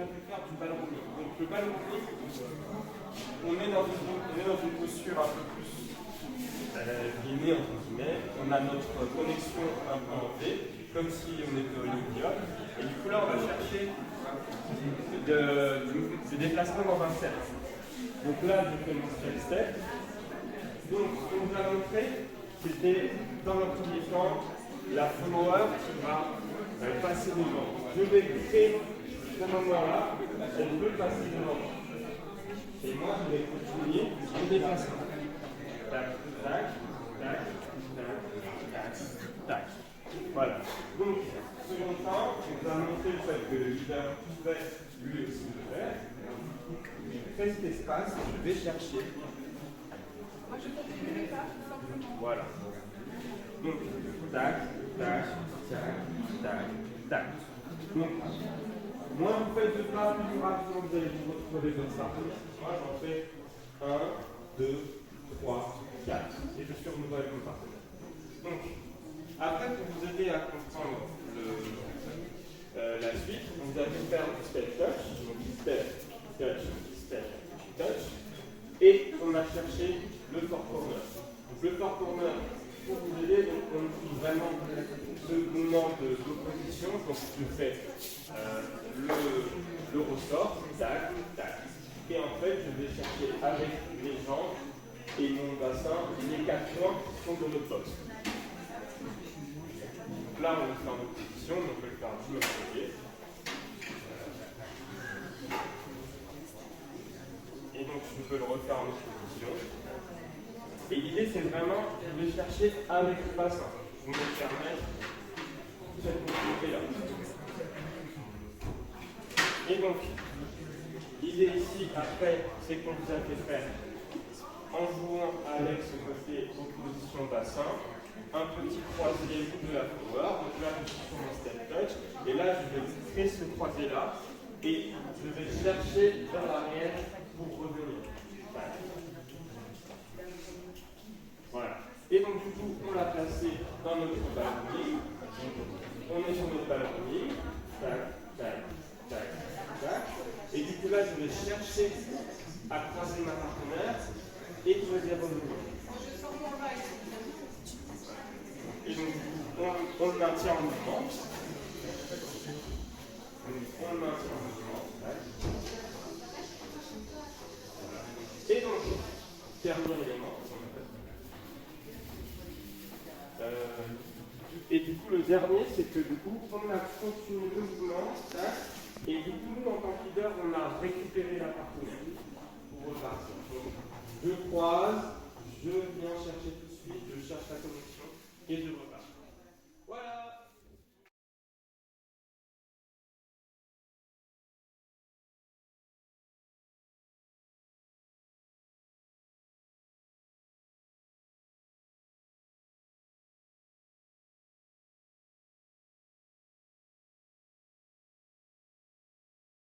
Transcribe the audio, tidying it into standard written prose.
fait faire du ball rolling. Donc le ball rolling, on est dans une posture un peu plus guillemets, entre guillemets. On a notre connexion implantée, comme si on était au Olympia. Et du coup là, on va chercher du déplacement dans un cercle. Donc là, je fais mon step. Donc, ce qu'on vous a montré, c'était dans un premier temps la follower qui va passer devant. Je vais créer ce moment-là, elle peut passer devant. Et moi, je vais continuer le déplacement. Tac, tac, tac, tac, tac, tac. Voilà. Donc, second temps, on vous a montré le fait que le leader pouvait lui aussi le faire. Je fais cet espace, je vais chercher. Moi, je continue les pas, tout simplement. Voilà. Donc, tac, tac, tac, tac, tac. Donc, moins vous faites de pas, plus rapidement vous allez vous retrouver votre partenaire. Moi, j'en fais 1, 2, 3, 4. Et je suis renouvelé avec mon partenaire. Donc, après, pour vous aider à comprendre la suite, vous allez faire du step touch. Donc, step, touch, step, touch. Et on a cherché le four corner. Donc, le four corner, pour vous aider, donc, on utilise vraiment ce mouvement d'opposition. Donc, je fais le ressort, tac, tac. Et en fait, je vais chercher avec les jambes et mon bassin les 4 points qui sont de notre box. Donc là, on le fait en opposition, donc on peut le faire du même côté. Et donc, je peux le refaire en opposition. Et l'idée, c'est vraiment de chercher avec le bassin. Vous me permettez cette mobilité-là. Et donc, l'idée ici, après, c'est qu'on vous a fait faire, en jouant avec ce côté opposition bassin, un petit croisé de la follower. Donc là, je suis sur mon step touch. Et là, je vais créer ce croisé-là. Et je vais chercher vers l'arrière pour revenir. Voilà. Et donc, du coup, on l'a placé dans notre ballon. On est sur notre ballon. Tac, tac, tac, tac. Et du coup, là, je vais chercher à croiser ma partenaire et je vais revenir. Et donc, on le maintient en mouvement. On le maintient en mouvement. Et donc, dernier élément. Et du coup, le dernier, c'est que du coup, on a continué le mouvement. Et du coup, nous, en tant que leader, on a récupéré la partenaire pour repartir. Donc, je croise, je viens chercher tout de suite, je cherche la connexion et je repars.